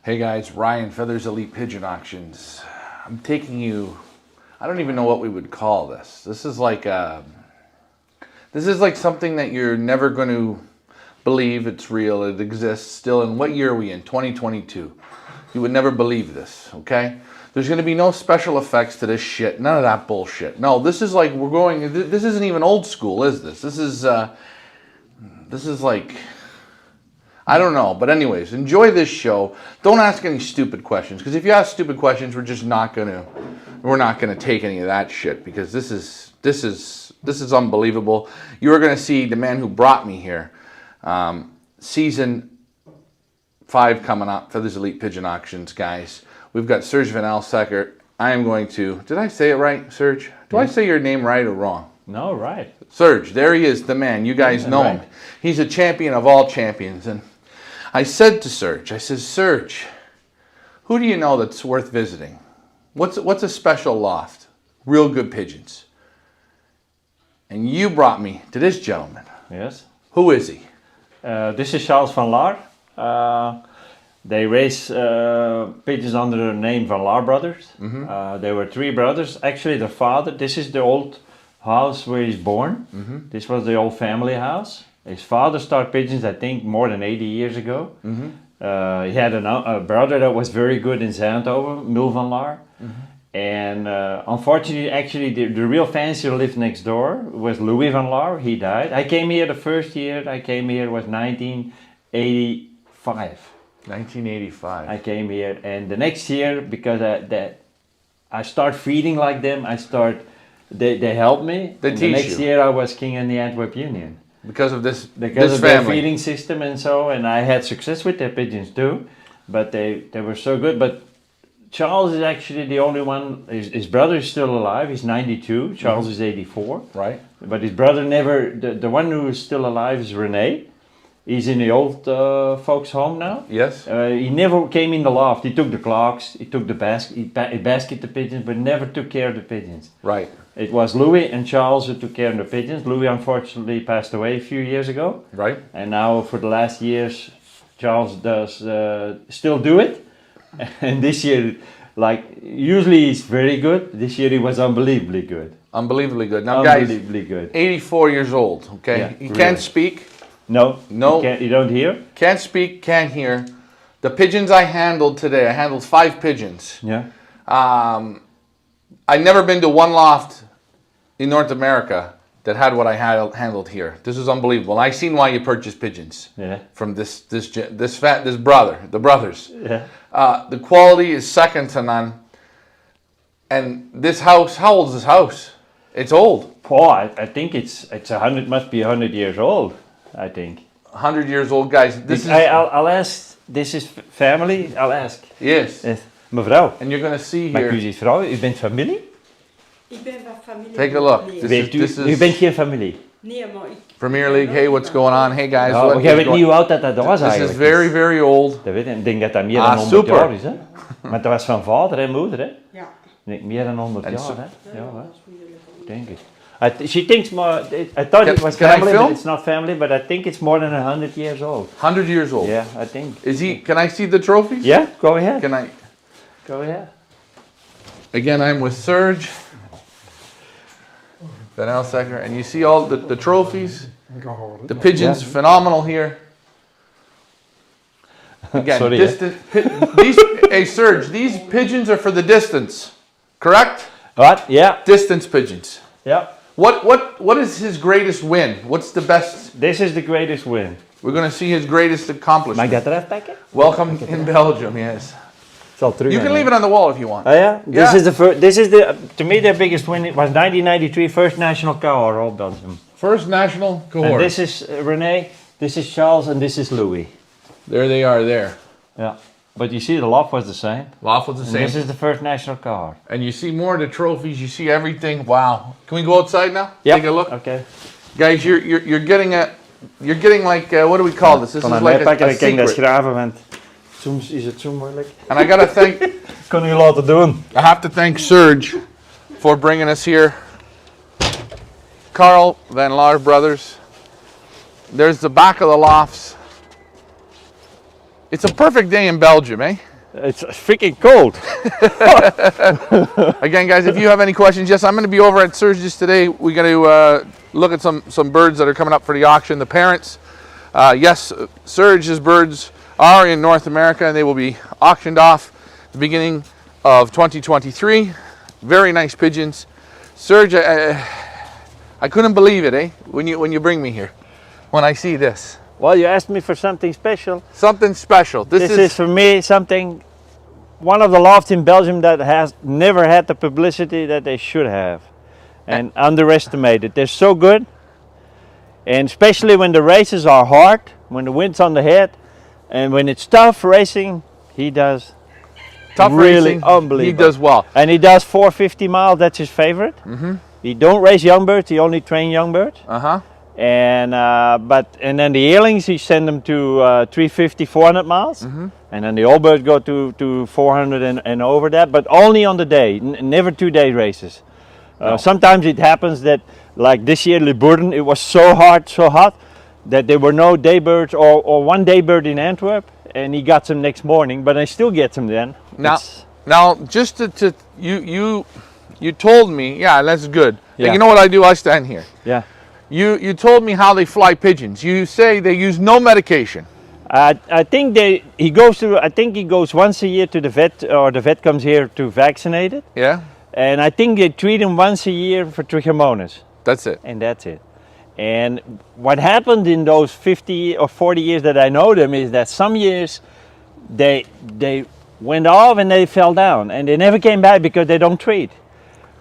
Hey guys, Ryan, Feathers Elite Pigeon Auctions. I'm taking you, I don't even know what we would call this. This is like something that you're never going to believe it's real, it exists still. In what year are we in? 2022. You would never believe this, okay? There's going to be no special effects to this shit, none of that bullshit. No, this is like, this isn't even old school, is this? This is like, I don't know, but anyways, enjoy this show. Don't ask any stupid questions, because if you ask stupid questions, we're not gonna take any of that shit, because this is unbelievable. You are gonna see the man who brought me here. Season 5 coming up, Feathers Elite Pigeon Auctions, guys. We've got Serge Vanlaer. I am going to, did I say it right, Serge? Do I say your name right or wrong? No, right. Serge, there he is, the man. You guys know him. He's a champion of all champions. And I said to Serge, I said, Serge, who do you know that's worth visiting? What's a special loft? Real good pigeons. And you brought me to this gentleman. Yes. Who is he? This is Charles Vanlaer. They raise pigeons under the name Laer Brothers. Mm-hmm. They were 3 brothers. Actually, the father, this is the old house where he's born. Mm-hmm. This was the old family house. His father started pigeons, I think, more than 80 years ago. Mm-hmm. He had a brother that was very good in Zandhoven, Mil Vanlaer. Mm-hmm. And unfortunately, actually, the real fancier lived next door was Louis Vanlaer. He died. I came here the first year I came here was 1985. 1985. I came here, and the next year, because I start feeding like them, they helped me. They teach the next you. year I was king in the Antwerp Union. Because of this Because of family. their feeding system and so, and I had success with their pigeons too, but they were so good. But Charles is actually the only one, his brother is still alive, he's 92, Charles is 84. Right. But his brother never, the one who is still alive is René. He's in the old folks home now. Yes. He never came in the loft. He took the clocks, he took the basket, he basket the pigeons, but never took care of the pigeons. Right. It was Louis and Charles who took care of the pigeons. Louis unfortunately passed away a few years ago. Right. And now for the last years, Charles does still do it. And this year, like, usually he's very good. This year he was unbelievably good. Unbelievably good. Now Unbelievably guys, good. 84 years old, okay? Yeah, He really. can't speak. No, No. you don't hear? Can't speak, can't hear. The pigeons I handled today, I handled 5 pigeons. Yeah. I've never been to one loft in North America that had what I had handled here. This is unbelievable. I seen why you purchased pigeons. Yeah. From the brothers. Yeah. The quality is second to none. And this house, how old is this house? It's old. Oh, I think it's 100, must be 100 years old, I think. 100 years old, guys. This is I'll ask, this is family, I'll ask. yes. Mevrouw, And you're gonna see mag ik u here. eens vragen, u bent familie? Ik ben van familie. Take a look. Nee. This U is bent geen familie. Nee, maar ik... Premier League. Hey, what's going on? Hey guys. Ja, what maar jij is weet going- niet hoe oud dat was This eigenlijk. is very, very old. Dat weet ik. Ik denk dat dat meer Ah, dan 100 super. jaar is, hè? Maar dat was van vader en moeder, hè? Ja. Ik denk meer dan 100 En jaar, zo- hè? Ja, hè? Dat is moeilijk. Denk ik. She thinks more, I thought it was can I family, film? but it's not family, but I think it's more than 100 years old. 100 years old. Yeah, I think. Is he? Can I see the trophies? Yeah, go ahead. Can I? Go ahead. Again, I'm with Serge Vanlaer, and you see all the trophies. The pigeons, phenomenal here. Again, Sorry, hey Serge, these pigeons are for the distance, correct? What? Yeah. Distance pigeons. Yeah. What is his greatest win? What's the best? This is the greatest win. We're going to see his greatest Mag accomplishment. ik dat eraf pakken? Welcome in Belgium, yes. Zal terug. You can leave it on the wall if you want. Oh yeah. Yeah. This is the first. This is the. To me, the biggest win. It was 1993, first national cohort of Belgium. First national cohort. And this is René. This is Charles, and this is Louis. There they are there. Yeah. But you see, the loft was the same. Loft was the And same. this is the first national cohort. And you see more of the trophies, you see everything. Wow. Can we go outside now? Yep. Take a look. Okay. Guys, you're getting like what do we call this? This Kan is aan mij like pakken, a dan kan ik dat secret. schraven, want soms is het zo moeilijk. And I gotta thank Kan u laten doen. I have to thank Serge for bringing us here. Carl Vanlaer Brothers. There's the back of the lofts. It's a perfect day in Belgium, eh? It's freaking cold. Again, guys, if you have any questions, yes, I'm going to be over at Serge's today. We're going to look at some birds that are coming up for the auction. The parents, yes, Serge's birds are in North America, and they will be auctioned off at the beginning of 2023. Very nice pigeons. Serge, I couldn't believe it, when you bring me here, when I see this. Well, you asked me for something special. Something special. This is for me something, one of the lofts in Belgium that has never had the publicity that they should have, and underestimated. They're so good, and especially when the races are hard, when the wind's on the head, and when it's tough racing, he does tough really racing, unbelievable. he does well. And he does 450 miles, that's his favorite. Mm-hmm. He don't race young birds, he only train young birds. Uh-huh. And then the yearlings, he send them to 350, 400 miles. Mm-hmm. And then the old birds go to 400 and over that, but only on the day, never 2-day races. No. Sometimes it happens that, like this year, Libourne, it was so hard, so hot, that there were no day birds or one day bird in Antwerp, and he got them next morning, but I still get them then. Now, just to you told me, yeah, that's good. Yeah. You know what I do? I stand here. Yeah. You told me how they fly pigeons. You say they use no medication. I think he goes once a year to the vet, or the vet comes here to vaccinate it. Yeah. And I think they treat him once a year for trichomonas. That's it. And that's it. And what happened in those 50 or 40 years that I know them is that some years they went off and they fell down and they never came back because they don't treat.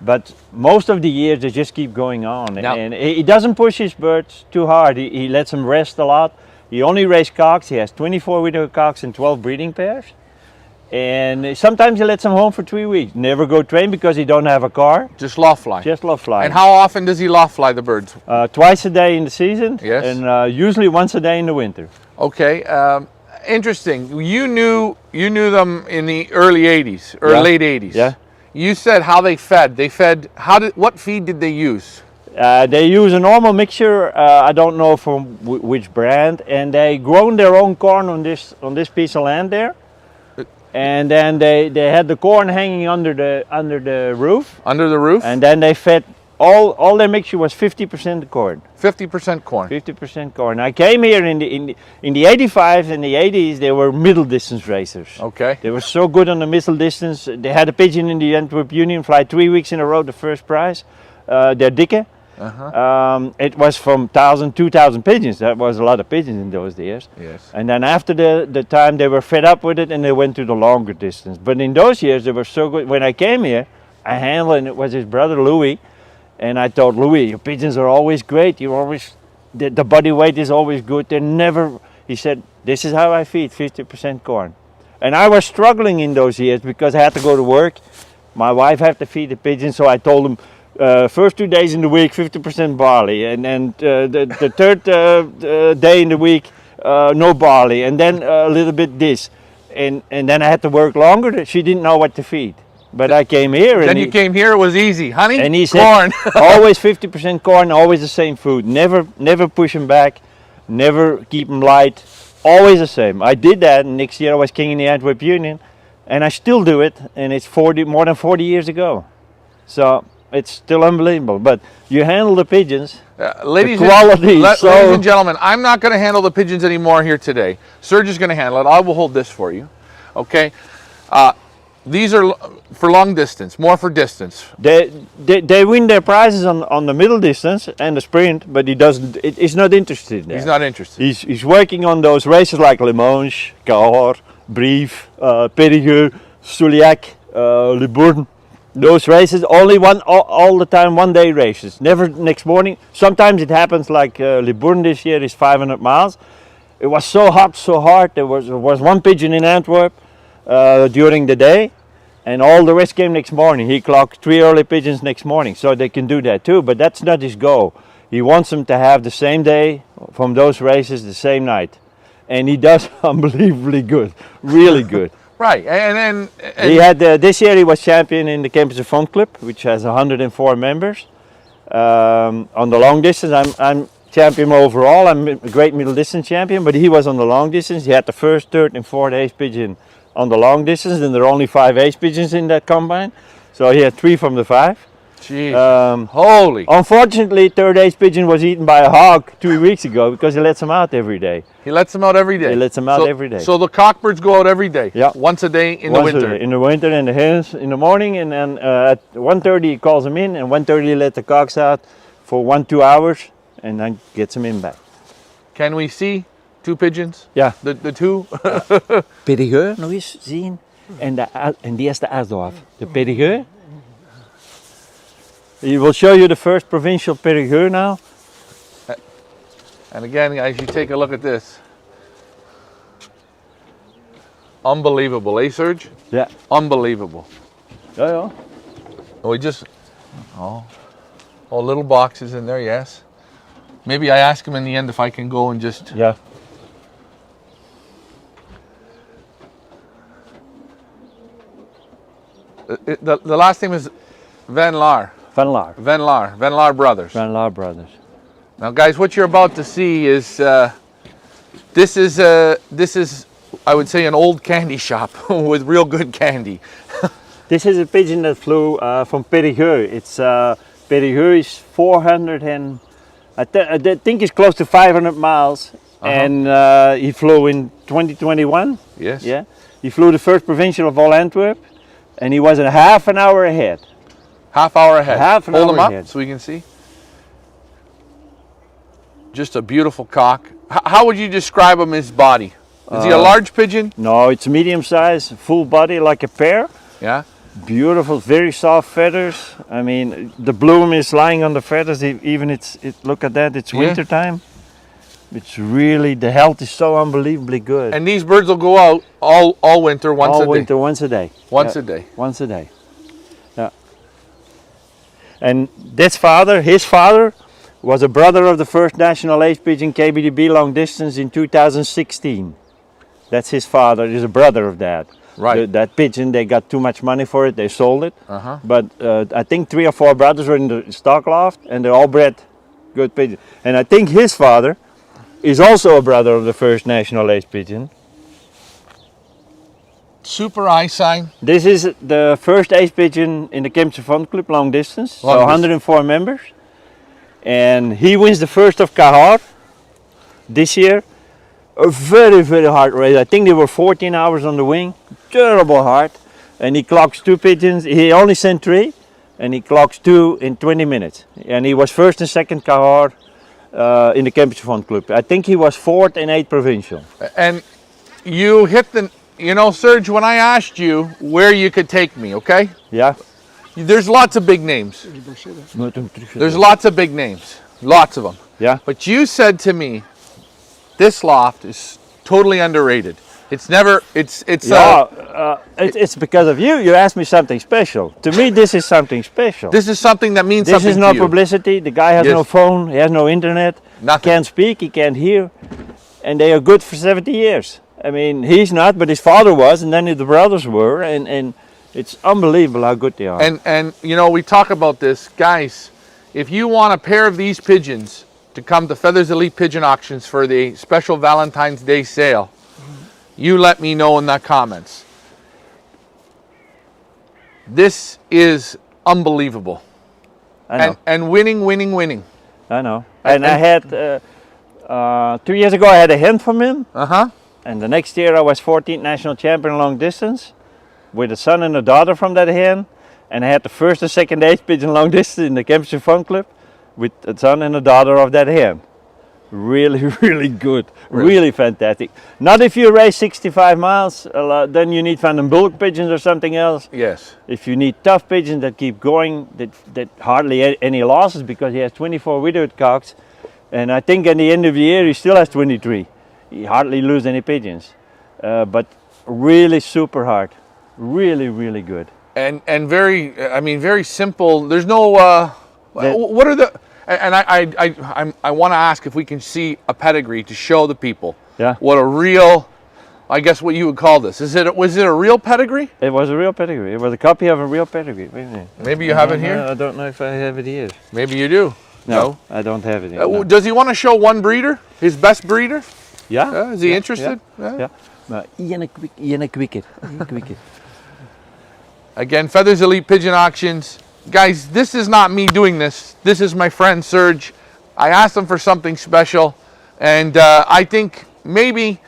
But most of the years they just keep going on. Now, and he doesn't push his birds too hard. He lets them rest a lot. He only raises cocks. He has 24 widow cocks and 12 breeding pairs. And sometimes he lets them home for 3 weeks. Never go train because he don't have a car. just loft fly. Just love flying. And how often does he loft fly the birds? Twice a day in the season. Yes. And usually once a day in the winter. Okay. Interesting. You knew them in the early 80s or Yeah. late 80s. Yeah. You said how they fed. What feed did they use? They use a normal mixture. I don't know from which brand, and they grown their own corn on this piece of land there. And then they had the corn hanging under the roof. Under the roof? And then they fed all their mixture was 50% corn. 50% corn. 50% corn. I came here in the 85 and the 80s. They were middle distance racers. Okay. They were so good on the middle distance. They had a pigeon in the Antwerp Union fly 3 weeks in a row, the first prize. They're dikke. Uh-huh. It was from 1,000, 2,000 pigeons. That was a lot of pigeons in those years. Yes. And then after the time they were fed up with it and they went to the longer distance. But in those years they were so good. When I came here, I handled, and it was his brother Louis. And I told Louis, your pigeons are always great. The body weight is always good. He said, this is how I feed, 50% corn. And I was struggling in those years because I had to go to work. My wife had to feed the pigeons, so I told him, first 2 days in the week, 50% barley. And then the third day in the week, no barley. And then a little bit this. And then I had to work longer. She didn't know what to feed. But I came here. Then you came here, it was easy. Honey, and he corn. said, always 50% corn, always the same food. Never push them back, never keep them light, always the same. I did that, and next year I was king in the Antwerp Union, and I still do it, and it's more than 40 years ago. So it's still unbelievable. But you handle the pigeons, Ladies quality. ladies and gentlemen, I'm not going to handle the pigeons anymore here today. Serge is going to handle it. I will hold this for you. Okay. These are for long distance, more for distance. They win their prizes on the middle distance and the sprint, but he's not interested in that. He's not interested. He's working on those races like Lineage, Cahors, Brief, Pedigree, Souliac, Libourne. Those races only all the time 1 day races, never next morning. Sometimes it happens like Libourne this year is 500 miles. It was so hot, so hard. There was one pigeon in Antwerp during the day, and all the rest came next morning. He clocked 3 early pigeons next morning, so they can do that too, but that's not his goal. He wants them to have the same day from those races, the same night. And he does unbelievably good, really good. Right, and he had this year he was champion in the Campus of Fun Club, which has 104 members. On the long distance, I'm champion overall. I'm a great middle distance champion, but he was on the long distance. He had the first, third, and fourth ace pigeon on the long distance, and there are only 5 ace pigeons in that combine. So he had 3 from the 5. Jeez. Holy. Unfortunately, third ace pigeon was eaten by a hog 2 weeks ago because he lets them out every day. He lets them out every day. He lets them out every day. So the cockbirds go out every day. Yeah. Once a day in the winter. In the winter, and the hens in the morning, and then at 1:30 he calls them in, and 1:30 he let the cocks out for 1-2 hours, and then gets them in back. Can we see 2 pigeons? Ja. The 2? Pedigree nog eens zien. En die is de uitdorf. De Pedigree. He will show you the first provincial Pedigree now. And again, guys, you take a look at this. Unbelievable, eh, Serge? Yeah. Unbelievable. Yeah. We just, little boxes in there, yes. Maybe I ask him in the end if I can go and just... Yeah. The last name is Vanlaer. Vanlaer. Vanlaer Brothers. Vanlaer Brothers. Now, guys, what you're about to see is this is I would say an old candy shop with real good candy. This is a pigeon that flew from Pedigree. It's Pedigree is 400 and I think it's close to 500 miles, and he flew in 2021. Yes. Yeah. He flew the first provincial of all Antwerp, and he was a half an hour ahead. Half hour ahead. Half an Hold hour him up ahead. so we can see. Just a beautiful cock. How would you describe him, his body? Is he a large pigeon? No, it's medium size, full body like a pear. Yeah. Beautiful, very soft feathers. I mean, the bloom is lying on the feathers. Even look at that. It's Yeah. winter time. It's really, the health is so unbelievably good. And these birds will go out all winter, once all a winter, day. once a day. Once Yeah, a day. Once a day. Yeah. And his father was a brother of the first national ace pigeon KBDB long distance in 2016. That's his father. He's a brother of that. Right. That pigeon, they got too much money for it. They sold it. Uh-huh. But I think 3 or 4 brothers were in the stock loft, and they all bred good pigeons. And I think his father is also a brother of the first national ace pigeon. Super eye sign. This is the first ace pigeon in the Kempse Fun Club long distance. So 104 members. And he wins the first of Cahors this year. A very, very hard race. I think they were 14 hours on the wing. Terrible hard. And he clocks 2 pigeons. He only sent 3, and he clocks 2 in 20 minutes. And he was first and second Cahors in the Kempse Fun Club. I think he was 4th and 8th provincial. And you hit Serge, when I asked you where you could take me, okay? Yeah. There's lots of big names. There's lots of big names. Lots of them. Yeah. But you said to me, this loft is totally underrated. It's because of you. You asked me something special. To me, this is something special. This is something that means This something is to no you. publicity. The guy has Yes. no phone. He has no internet. Nothing. He can't speak. He can't hear. And they are good for 70 years. I mean, he's not, but his father was, and then the brothers were, and it's unbelievable how good they are. And we talk about this, guys. If you want a pair of these pigeons to come to Feathers Elite Pigeon Auctions for the special Valentine's Day sale, you let me know in the comments. This is unbelievable. I know. And winning. I know. And I had 2 years ago, I had a hen from him. And the next year, I was 14th national champion long distance with a son and a daughter from that hen. And I had the first and second ace pigeon long distance in the Kempse Fun Club with a son and a daughter of that hen. Really, really good. Really fantastic. Not if you race 65 miles, then you need Van den Bulk pigeons or something else. Yes. If you need tough pigeons that keep going, that hardly any losses, because he has 24 widowed cocks. And I think at the end of the year, he still has 23. He hardly loses any pigeons. But really super hard. Really, really good. And very simple. There's no, what are the, and I want to ask if we can see a pedigree to show the people what a real, I guess what you would call this. Was it a real pedigree? It was a real pedigree. It was a copy of a real pedigree. Maybe you have it here? I don't know if I have it here. Maybe you do. No, I don't have it here. No. Does he want to show one breeder? His best breeder? Yeah. Is he interested? Yeah. Maar Ian een kwikker. Again, Feathers Elite Pigeon Auctions. Guys, this is not me doing this. This is my friend Serge. I asked him for something special, and I think maybe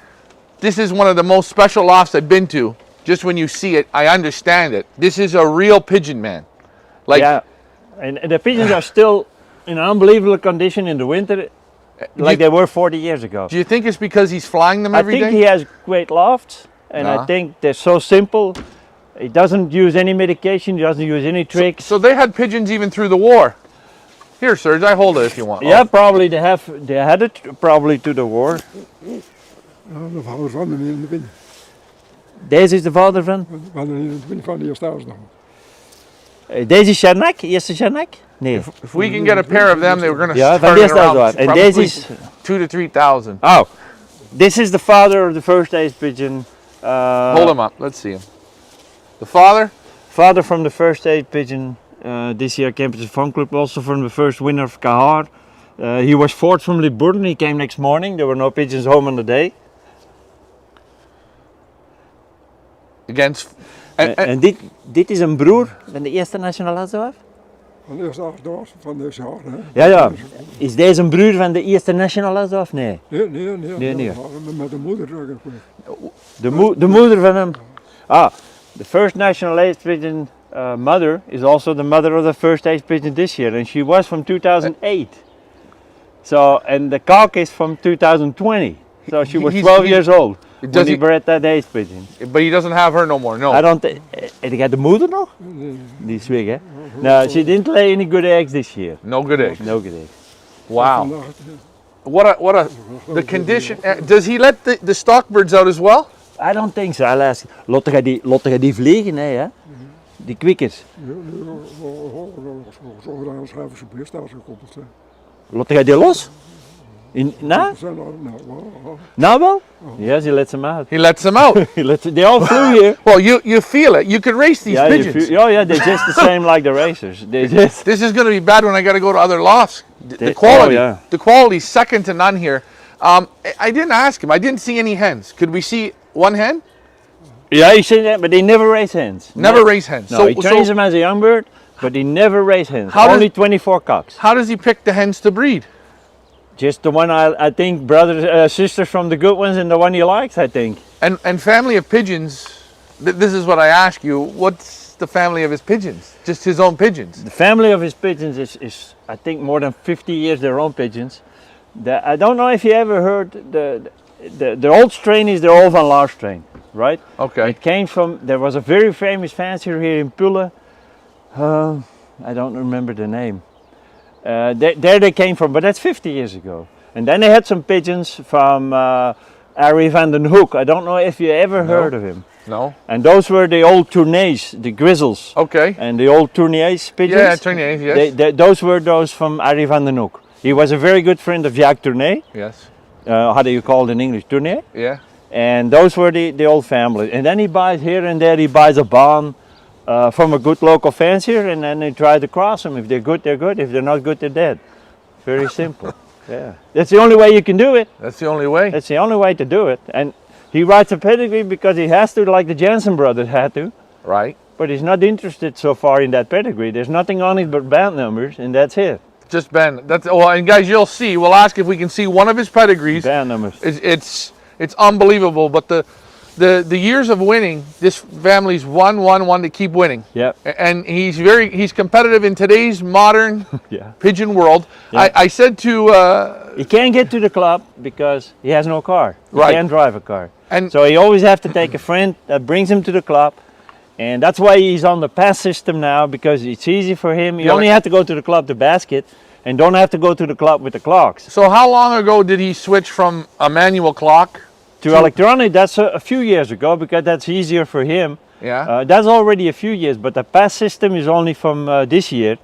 this is one of the most special lofts I've been to. Just when you see it, I understand it. This is a real pigeon, man. Like, yeah, and the pigeons are still in unbelievable condition in the winter, like they were 40 years ago. do you think it's because he's flying them every day? I think he has great lofts, and I think they're so simple. He doesn't use any medication, he doesn't use any tricks. So they had pigeons even through the war. Here, Serge, I hold it if you want. Yeah, probably they had it probably to the war. De vader van de in de wind. Deze is de vader van? Van de wind van de eerste huis nog. Deze is Sharnak, eerste Sharnak? Nee. If we can get a pair of them, they were going to Ja, van start de it eerste around huis. En probably deze is... 2,000 to 3,000. Oh, this is the father of the first ace pigeon. Hold him up, let's see him. The father? Father from the first ace pigeon. This year came to the fun club, also from the first winner of Kahar. He was fourth from Liburn. He came next morning. There were no pigeons home on the day. Against... En dit is een broer van de eerste National Azov? Van de eerste huis van deze jaar. Ja, ja. Is deze een broer van de eerste National Azov? Nee. Nee. Met de moeder. De moeder van hem. Ah, the first National Ace Pigeon mother is also the mother of the first ace pigeon this year, and she was from 2008. So, and the cock is from 2020. So she was 12 years old when he bred that ace pigeon. But he doesn't have her no more, no. I don't think. Heb je de moeder nog? Die is weg, hè? No, she didn't lay any good eggs this year. No good eggs. No good eggs. Wow. What a, the condition, does he let the stock birds out as well? I don't think so. I'll ask. Lotte gaat die vliegen, hè? Die kwikkers. Zo gedaan als hij voor zijn best gekoppeld. Lotte gaat die los? Nou wel? Yes, he lets them out. He lets them out. They all flew here. Well, you feel it. You could race these pigeons. Yeah, they're just the same like the racers. They just. This is going to be bad when I got to go to other lofts. The quality's second to none here. I didn't ask him. I didn't see any hens. Could we see one hen? Yeah, you see that, but they never race hens. Never race hens. No, he trains them as a young bird, but he never race hens. Only 24 cocks. How does he pick the hens to breed? Just the one I think sisters from the good ones and the one he likes, I think. And family of pigeons, this is what I ask you, what's the family of his pigeons? Just his own pigeons? The family of his pigeons is I think more than 50 years their own pigeons. I don't know if you ever heard the old strain is the old Vanlaer strain, right? Okay. It came from, there was a very famous fancier here in Pulle, I don't remember the name. There they came from, but that's 50 years ago. And then they had some pigeons from Arie van den Hoek. I don't know if you ever heard of him. No. And those were the old tourneys, the grizzles. Okay. And the old tourneys pigeons. Yeah, tourneys, yes. Those were those from Arie van den Hoek. He was a very good friend of Jacques Tournay. Yes. How do you call it in English? Tournay? Yeah. And those were the old family. And then he buys here and there, he buys a barn from a good local fancier, and then they try to cross them. If they're good, they're good. If they're not good, they're dead. Very simple. Yeah. That's the only way you can do it. That's the only way. That's the only way to do it. And he writes a pedigree because he has to, like the Jansen brothers had to. Right. But he's not interested so far in that pedigree. There's nothing on it but band numbers, and that's it. Just Ben. That's and guys, you'll see. We'll ask if we can see one of his pedigrees. Band numbers. It's unbelievable. But the years of winning, this family's won to keep winning. Yeah. And he's competitive in today's modern pigeon world. Yeah. I said to he can't get to the club because he has no car. He can't drive a car. And so he always have to take a friend that brings him to the club. And that's why he's on the pass system now, because it's easy for him. You only have to go to the club to basket and don't have to go to the club with the clocks. So how long ago did he switch from a manual clock to electronic? That's a few years ago, because that's easier for him. Yeah. That's already a few years, but the pass system is only from this year,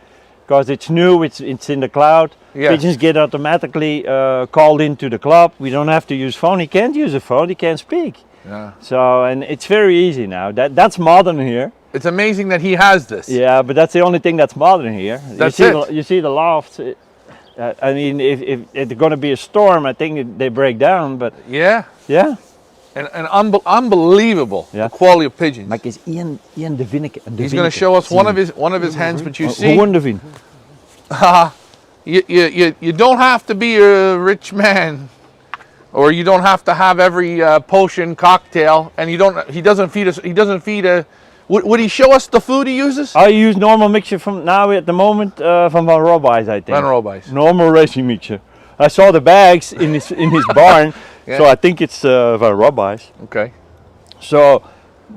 because it's new, it's in the cloud. Yeah. Pigeons get automatically called into the club. We don't have to use phone. He can't use a phone, he can't speak. Yeah. So, and it's very easy now. That's modern here. It's amazing that he has this. Yeah, but that's the only thing that's modern here. That's you see the lofts. I mean, if it's going to be a storm, I think they break down. But yeah. Yeah. Unbelievable Yeah. the quality of pigeons. Maar is Ian de Vinneke. He's going to show us one of his hens, but you see, Gewoon de Vin. you don't have to be a rich man, or you don't have to have every potion cocktail, and he doesn't feed a. Would he show us the food he uses? I use normal mixture from now at the moment from Van Robijs, I think. Van Robijs. Normal racing mixture. I saw the bags in his barn, Yeah. so I think it's Van Robijs. Okay. So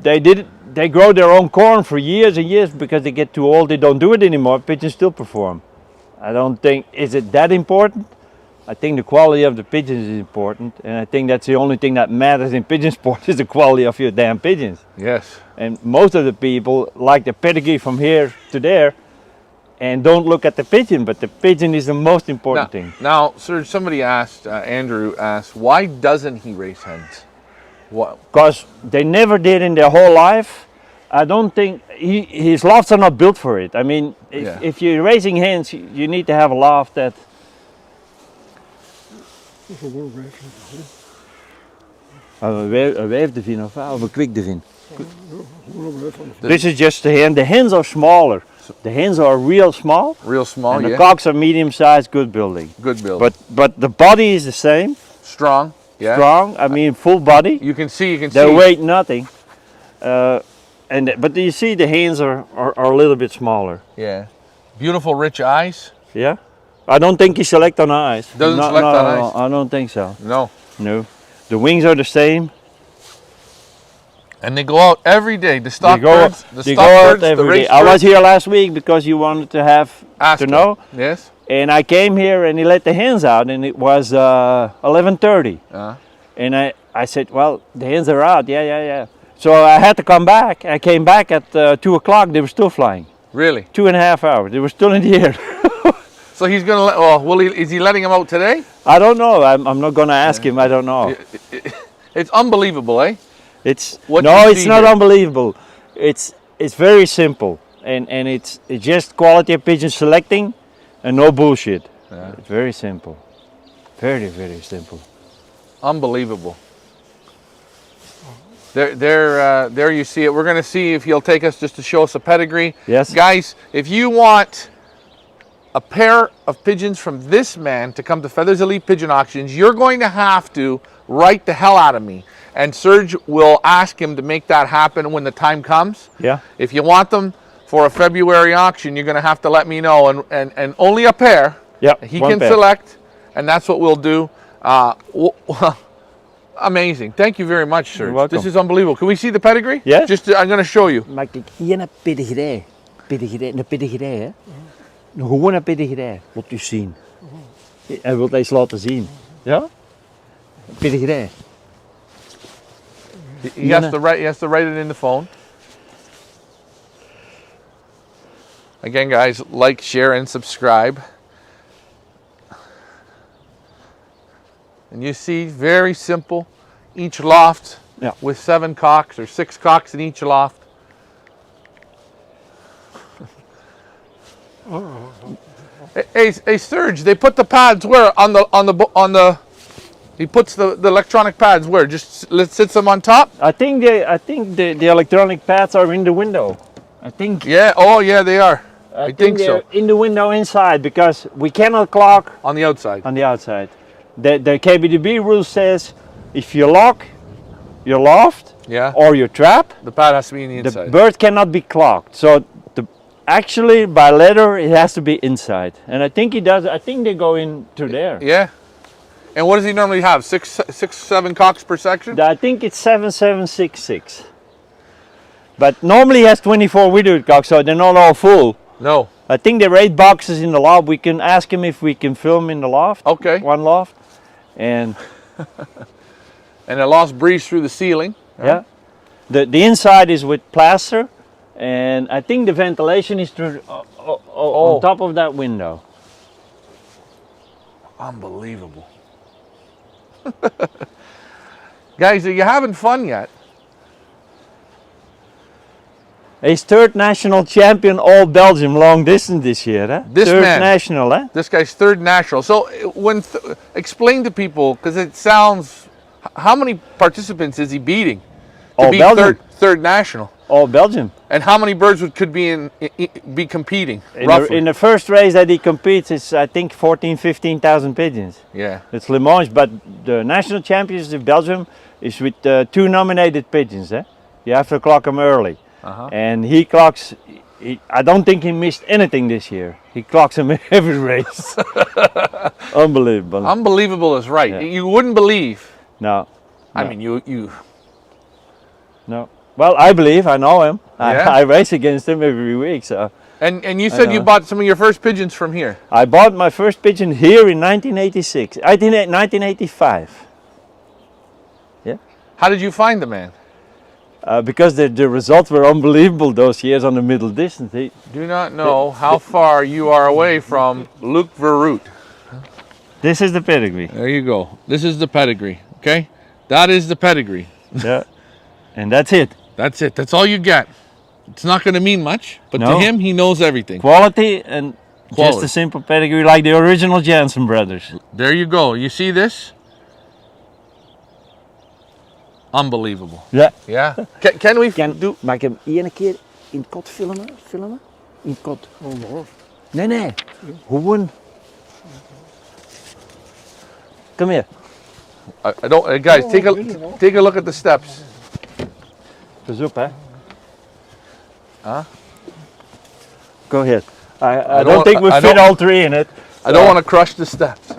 they grow their own corn for years and years because they get too old. They don't do it anymore. Pigeons still perform. I don't think is it that important. I think the quality of the pigeons is important, and I think that's the only thing that matters in pigeon sport is the quality of your damn pigeons. Yes. And most of the people like the pedigree from here to there, and don't look at the pigeon. But the pigeon is the most important thing. Now, sir, somebody asked, Andrew asked, why doesn't he raise hens? What? Because they never did in their whole life. I don't think his lofts are not built for it. I mean, if you're raising hens, you need to have a loft that. Een weefdevin of een kwikdevin. This is just the hen. The hens are smaller. The hens are real small. Real small, and yeah. the cocks are medium sized, good building. Good build. But the body is the same. Strong. Yeah. Strong. I mean, full body. You can see. They weigh nothing. But you see the hens are a little bit smaller. Yeah. Beautiful, rich eyes. Yeah. I don't think he select on eyes. Doesn't select on eyes? I don't think so. No. No. The wings are the same. And they go out every day. The stock They go birds, the out the every race day. I was birds. here last week because you wanted to have Ask to him. know. Yes. And I came here and he let the hens out and it was 11:30. And I said, well, the hens are out. Yeah. So I had to come back. I came back at 2 o'clock. They were still flying. Really? 2.5 hours. They were still in the air. So he's going to let, well, is he letting them out today? I don't know. I'm not going to ask him. I don't know. It's unbelievable, eh? It's What no, you it's see not here. unbelievable. It's very simple, and it's just quality of pigeon selecting, and no bullshit. Yeah. It's very simple, very simple. Unbelievable. There you see it. We're going to see if he'll take us just to show us a pedigree. Yes. Guys, if you want a pair of pigeons from this man to come to Feathers Elite Pigeon Auctions, you're going to have to write the hell out of me. And Serge will ask him to make that happen when the time comes. Yeah. If you want them for a February auction, you're going to have to let me know. And only a pair. Yeah. He can pair. select, and that's what we'll do. Amazing. Thank you very much, Serge. You're welcome. This is unbelievable. Can we see the pedigree? Yes. Just, I'm going to show you. Maar kijk, hier een pedigree. Een pedigree, hè? Een gewone pedigree. Wilt u zien? Hij wil eens laten zien. Ja? Pedigree. He has to write it in the phone. Again, guys, like, share, and subscribe. And you see, very simple. Each loft with 7 cocks or 6 cocks in each loft. Hey, Serge, they put the pads where on the. He puts the electronic pads where? Just sits them on top? I think the electronic pads are in the window. I think. Yeah. Oh, yeah, they are. I think so. They're in the window inside because we cannot clock On the outside. on the outside. The KBDB rule says if you lock your loft Yeah. or your trap, The pad has to be in the the inside. bird cannot be clocked. So actually by letter it has to be inside. And I think he does. I think they go into there. Yeah. And what does he normally have? 7 cocks per section? I think it's 7766. But normally he has 24 widowed cocks, so they're not all full. No. I think there are 8 boxes in the loft. We can ask him if we can film in the loft. Okay. One loft. And And it lost breeze through the ceiling. yeah. The inside is with plaster. And I think the ventilation is through on top of that window. Unbelievable. Guys, are you having fun yet? He's 3rd national champion all Belgium long distance this year. Eh? This 3rd man. national, eh? This guy's 3rd national. So explain to people, because it sounds How many participants is he beating to All be Belgium. third national? All Belgium. And how many birds could be competing In roughly? the first race that he competes, it's I think 15,000 pigeons. Yeah. It's lineage, but the national champions of Belgium is with 2 nominated pigeons. You have to clock them early, and he clocks. I don't think he missed anything this year. He clocks them every race. Unbelievable. Unbelievable is right. Yeah. You wouldn't believe. No. I No. mean, you. No. Well, I believe. I know him. Yeah? I race against him every week. So And you said you know. bought some of your first pigeons from here. I bought my first pigeon here in 1986. 1985. How did you find the man? Because the results were unbelievable those years on the middle distance. Do not know how far you are away from Luc Verroot. This is the pedigree. There you go. This is the pedigree. Okay, that is the pedigree. Yeah. And that's it. That's it. That's all you get. It's not going to mean much, but to No. him, he knows everything. Quality and just Quality. a simple pedigree like the original Jansen brothers. There you go. You see this? Unbelievable. Ja. Yeah. Can we do? Mag ik hem één keer in het kot filmen? In het kot. Oh, Nee. Gewoon. Come here. I don't, guys, take a look at the steps. Pas op, hè. Huh? Go ahead. I don't- don't think we I fit don't- all 3 in it. I don't want to crush the steps.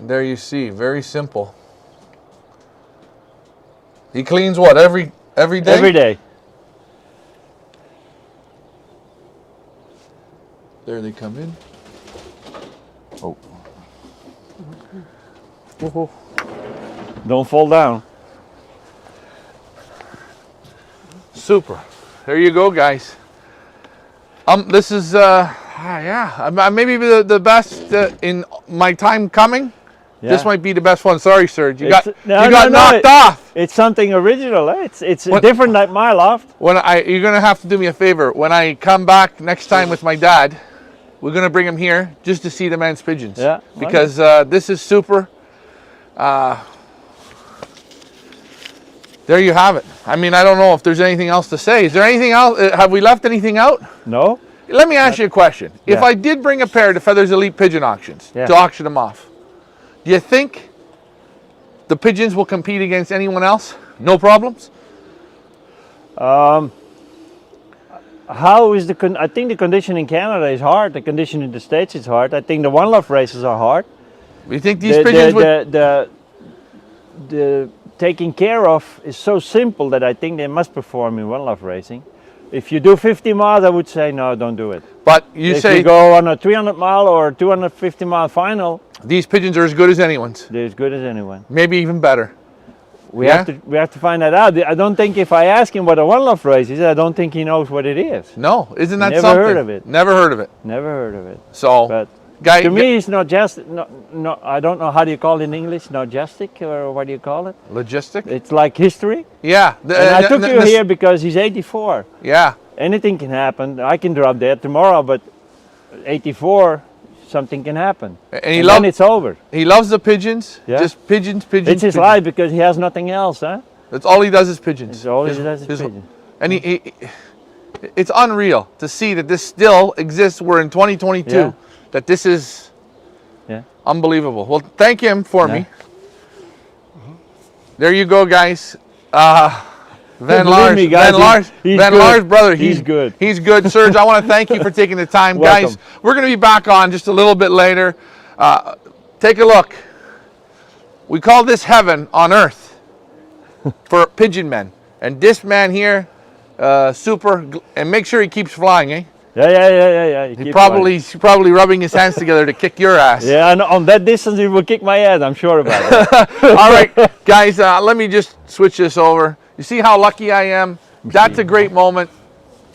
There you see, very simple. He cleans what, every day? Every day. There they come in. Oh. Don't fall down. Super. There you go, guys. This is maybe the best in my time coming. This Yeah. might be the best one. Sorry, Serge. You It's- got no, knocked off. It's something original. It's What- different like my loft. You're gonna have to do me a favor. When I come back next time with my dad, we're gonna bring him here just to see the man's pigeons. Yeah. Because this is super. There you have it. I mean, I don't know if there's anything else to say. Is there anything else? Have we left anything out? No? Let me ask you a question. If Yeah. I did bring a pair to Feathers Elite Pigeon Auctions Yeah. to auction them off, do you think the pigeons will compete against anyone else? No problems? How is I think the condition in Canada is hard. The condition in the States is hard. I think the one love races are hard. You think these pigeons would... The taking care of is so simple that I think they must perform in one love racing. If you do 50 miles, I would say no, don't do it. But you If say you go on a 300 mile or 250 mile final, these pigeons are as good as anyone's. they're as good as anyone. Maybe even better. We Yeah? have to find that out. I don't think if I ask him what a one love race is, I don't think he knows what it is. No, isn't that Never something? heard of it. Never heard of it. Never heard of it. So, But guy, to me, it's not just no. I don't know how do you call it in English, not justic, or what do you call it? logistic? It's like history. Yeah. And I took you here because he's 84. Yeah. Anything can happen. I can drop dead tomorrow, but 84, something can happen. And Then it's over. he loves the pigeons. Yeah. Just pigeons. It's his pigeons. life because he has nothing else, huh? That's all he does is pigeons. It's all he does is pigeon. And it's unreal to see that this still exists. We're in 2022. Yeah. That this is Yeah. unbelievable. Well, thank him for Yeah. me. There you go, guys. Believe me, guys, he's good. Vanlaer's brother. He's good. He's good. Serge, I want to thank you for taking the time. Welcome. Guys, we're going to be back on just a little bit later. Take a look. We call this heaven on earth for pigeon men. And this man here, super, and make sure he keeps flying, eh? Yeah. He's probably rubbing his hands together to kick your ass. Yeah, and on that distance he will kick my ass, I'm sure about that. All right, guys, let me just switch this over. You see how lucky I am? That's a great moment,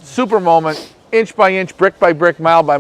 super moment, inch by inch, brick by brick, mile by mile.